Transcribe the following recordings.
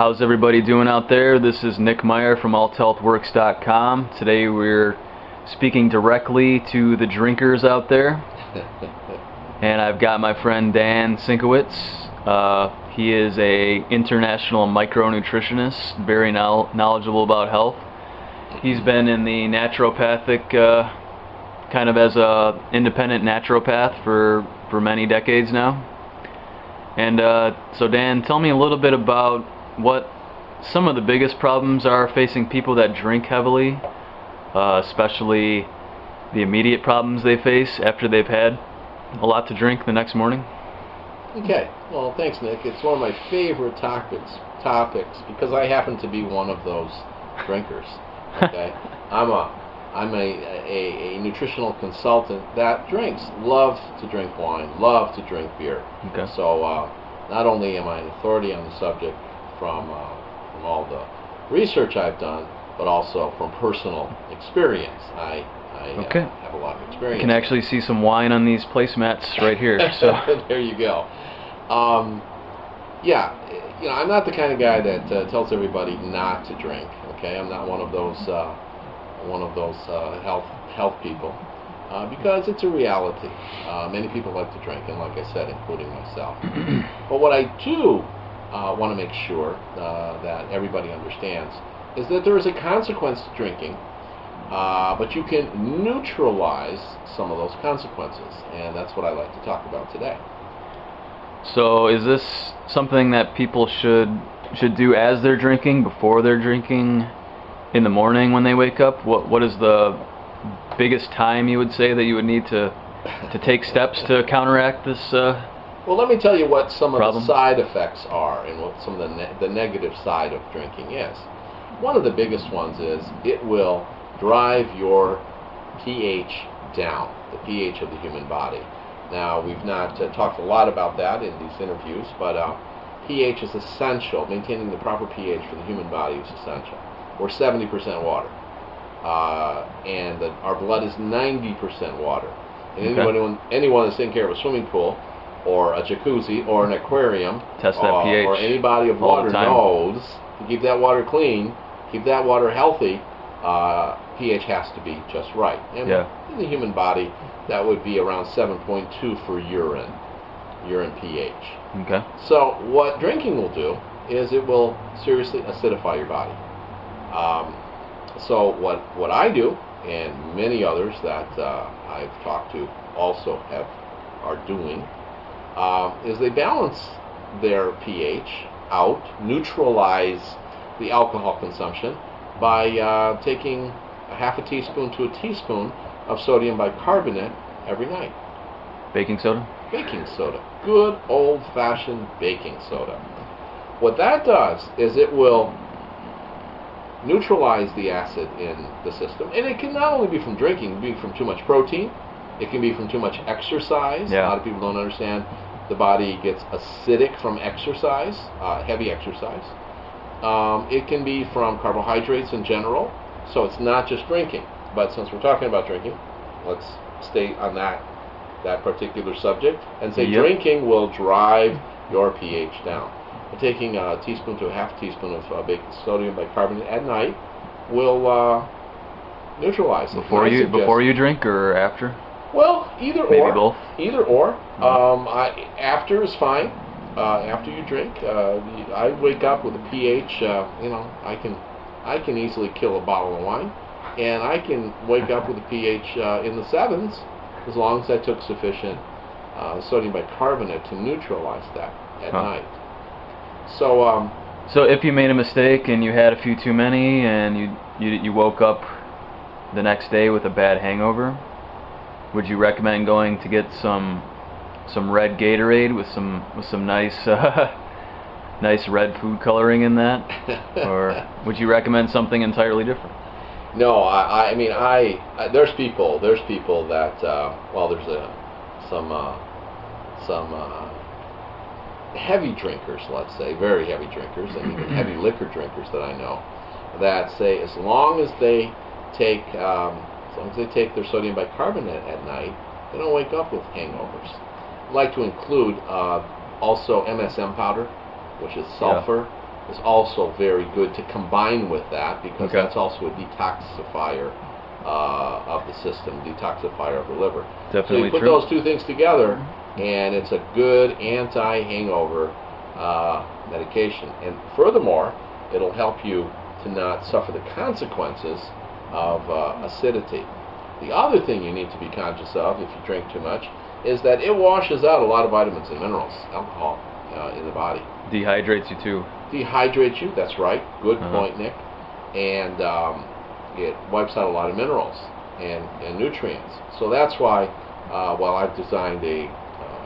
How's everybody doing out there? This is Nick Meyer from althealthworks.com. Today we're speaking directly to the drinkers out there. And I've got my friend Dan Sienkiewicz. He is a international micronutritionist, very knowledgeable about health. He's been in the naturopathic, kind of as a independent naturopath for many decades now. And so Dan, tell me a little bit about what some of the biggest problems are facing people that drink heavily, especially the immediate problems they face after they've had a lot to drink the next morning. Okay, well, thanks, Nick. It's one of my favorite topics because I happen to be one of those drinkers. Okay, I'm a nutritional consultant that drinks, loves to drink wine, loves to drink beer. Okay. So not only am I an authority on the subject from all the research I've done, but also from personal experience. I have a lot of experience. I can actually see some wine on these placemats right here. So there you go. Yeah, I'm not the kind of guy that tells everybody not to drink. Okay, I'm not one of those health people, because it's a reality. Many people like to drink, and like I said, including myself. But what I do want to make sure that everybody understands is that there is a consequence to drinking, but you can neutralize some of those consequences, and that's what I like to talk about today. So is this something that people should do as they're drinking, before they're drinking, in the morning when they wake up? What is the biggest time you would say that you would need to take steps to counteract this Well, let me tell you what some problem? of the side effects are and what some of the negative side of drinking is. One of the biggest ones is it will drive your pH down, the pH of the human body. Now, we've not talked a lot about that in these interviews, but pH is essential. Maintaining the proper pH for the human body is essential. We're 70% water, and our blood is 90% water. And anyone that's taking care of a swimming pool, or a jacuzzi, or an aquarium, test that pH, or any body of water knows to keep that water clean, keep that water healthy, pH has to be just right. And in the human body, that would be around 7.2 for urine pH. Okay. So what drinking will do is it will seriously acidify your body. So what I do, and many others that I've talked to also are doing, is they balance their pH out, neutralize the alcohol consumption by taking a half a teaspoon to a teaspoon of sodium bicarbonate every night. Baking soda? Baking soda. Good old-fashioned baking soda. What that does is it will neutralize the acid in the system. And it can not only be from drinking, it can be from too much protein, it can be from too much exercise. A lot of people don't understand the body gets acidic from exercise, heavy exercise. It can be from carbohydrates in general, so it's not just drinking. But since we're talking about drinking, let's stay on that particular subject and say drinking will drive your pH down. And taking a teaspoon to a half teaspoon of baking sodium bicarbonate at night will neutralize it. Before you drink or after? Well, either Maybe or. both. Either or. After is fine. After you drink, I wake up with a pH. I can easily kill a bottle of wine, and I can wake up with a pH in the 7s as long as I took sufficient sodium bicarbonate to neutralize that at night. So if you made a mistake and you had a few too many, and you woke up the next day with a bad hangover, would you recommend going to get some red Gatorade with some nice nice red food coloring in that, or would you recommend something entirely different? No, I mean there's people that there's some heavy drinkers, let's say, very heavy drinkers, and even heavy liquor drinkers that I know, that say as long as they take their sodium bicarbonate at night, they don't wake up with hangovers. I like to include also MSM powder, which is sulfur, is also very good to combine with that, because that's also a detoxifier of the system, detoxifier of the liver. Definitely so you put those two things together, and it's a good anti-hangover medication. And furthermore, it'll help you to not suffer the consequences of acidity. The other thing you need to be conscious of if you drink too much is that it washes out a lot of vitamins and minerals, alcohol, in the body. Dehydrates you too. Dehydrates you, that's right. Good point, Nick. And it wipes out a lot of minerals and nutrients. So that's why, I've designed a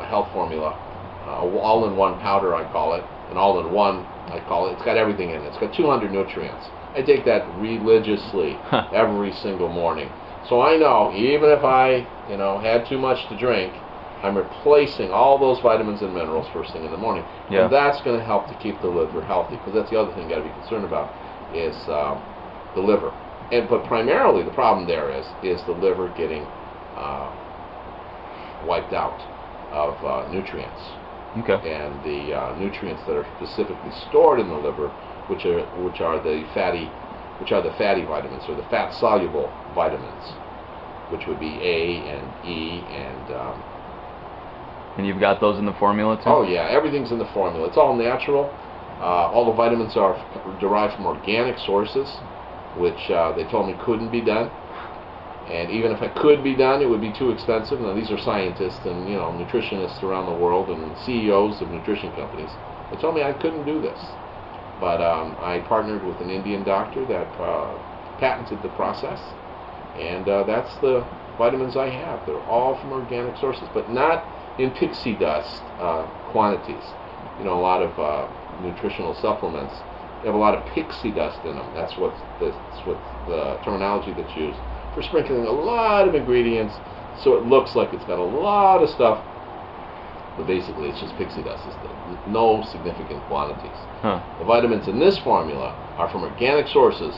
health formula, all-in-one powder, I call it, an all-in-one, I call it. It's got everything in it. It's got 200 nutrients. I take that religiously every single morning. So I know, even if I, had too much to drink, I'm replacing all those vitamins and minerals first thing in the morning. Yeah. And that's going to help to keep the liver healthy, because that's the other thing you got to be concerned about is the liver. But primarily the problem there is the liver getting wiped out of nutrients. Okay. And the nutrients that are specifically stored in the liver, which are the fatty vitamins, or the fat soluble vitamins, which would be A and E and you've got those in the formula too? Oh yeah, everything's in the formula. It's all natural. All the vitamins are derived from organic sources, which they told me couldn't be done. And even if it could be done, it would be too expensive. Now these are scientists and nutritionists around the world and CEOs of nutrition companies. They told me I couldn't do this. But I partnered with an Indian doctor that patented the process, and that's the vitamins I have. They're all from organic sources, but not in pixie dust quantities. A lot of nutritional supplements have a lot of pixie dust in them. That's what the terminology that's used for sprinkling a lot of ingredients, so it looks like it's got a lot of stuff, but basically it's just pixie dust. It's no significant quantities. The vitamins in this formula are from organic sources,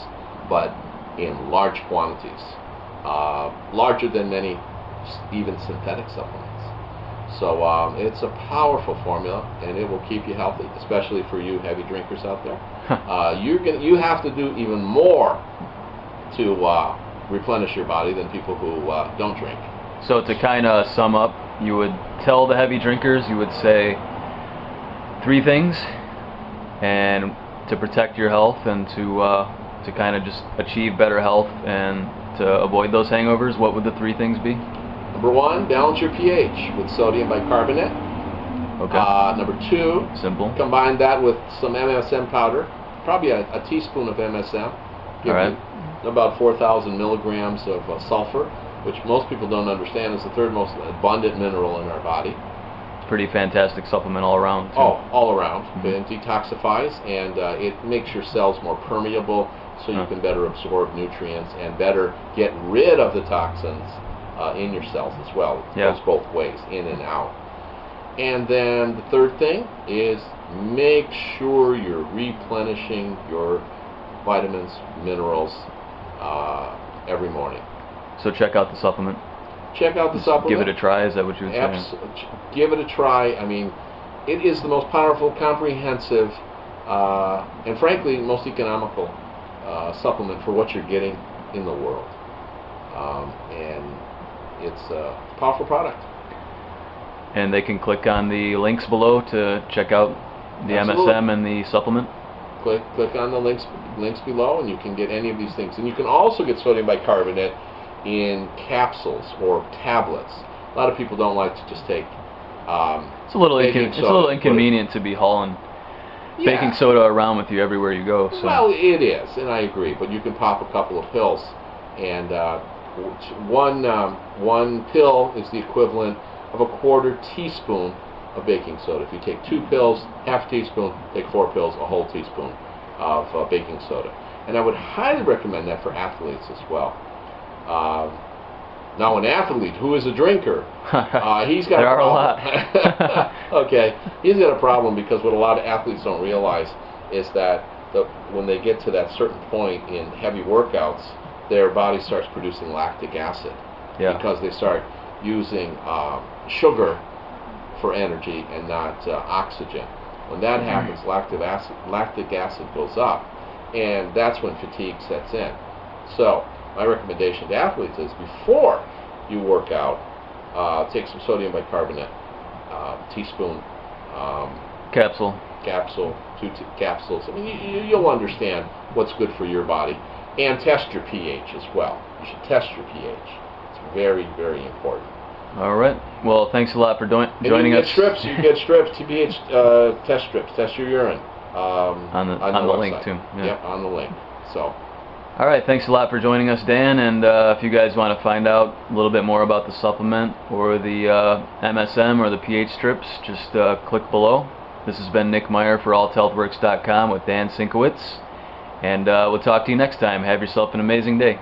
but in large quantities, larger than many even synthetic supplements. So it's a powerful formula, and it will keep you healthy, especially for you heavy drinkers out there. You have to do even more to replenish your body than people who don't drink. So to kind of sum up, you would tell the heavy drinkers, you would say 3 things, and to protect your health and to kind of just achieve better health and to avoid those hangovers, what would the 3 things be? Number 1, balance your pH with sodium bicarbonate. Okay. Number 2, simple. Combine that with some MSM powder, probably a teaspoon of MSM. Give you about 4,000 milligrams of sulfur, which most people don't understand is the 3rd most abundant mineral in our body. Pretty fantastic supplement all around too. Oh, all around. It detoxifies, and it makes your cells more permeable, so you can better absorb nutrients and better get rid of the toxins in your cells as well. It goes both ways, in and out. And then the 3rd thing is make sure you're replenishing your vitamins, minerals every morning. So check out the supplement. Check out the supplement. Give it a try, is that what you would say? Give it a try. I mean, it is the most powerful, comprehensive, and frankly, most economical supplement for what you're getting in the world. And it's a powerful product. And they can click on the links below to check out the MSM and the supplement? Click on the links below, and you can get any of these things. And you can also get sodium bicarbonate in capsules or tablets. A lot of people don't like to just take it's a little inconvenient to be hauling baking soda around with you everywhere you go. So. Well, it is, and I agree. But you can pop a couple of pills, and one pill is the equivalent of a 1/4 teaspoon of baking soda. If you take 2 pills, half a teaspoon, take 4 pills, a whole teaspoon of baking soda. And I would highly recommend that for athletes as well. Now, an athlete who is a drinker, he's got there a problem. Are a lot. Okay, he's got a problem, because what a lot of athletes don't realize is that when they get to that certain point in heavy workouts, their body starts producing lactic acid because they start using sugar for energy and not oxygen. When that happens, lactic acid goes up, and that's when fatigue sets in. So my recommendation to athletes is before you work out, take some sodium bicarbonate, teaspoon, capsule, 2 capsules. I mean, you'll understand what's good for your body, and test your pH as well. You should test your pH. It's very, very important. All right. Well, thanks a lot for joining us. You get strips, TPH test strips. Test your urine on the link too. Yeah. Yep, on the link. So. All right. Thanks a lot for joining us, Dan. And if you guys want to find out a little bit more about the supplement or the MSM or the pH strips, just click below. This has been Nick Meyer for AltHealthWorks.com with Dan Sienkiewicz, and we'll talk to you next time. Have yourself an amazing day.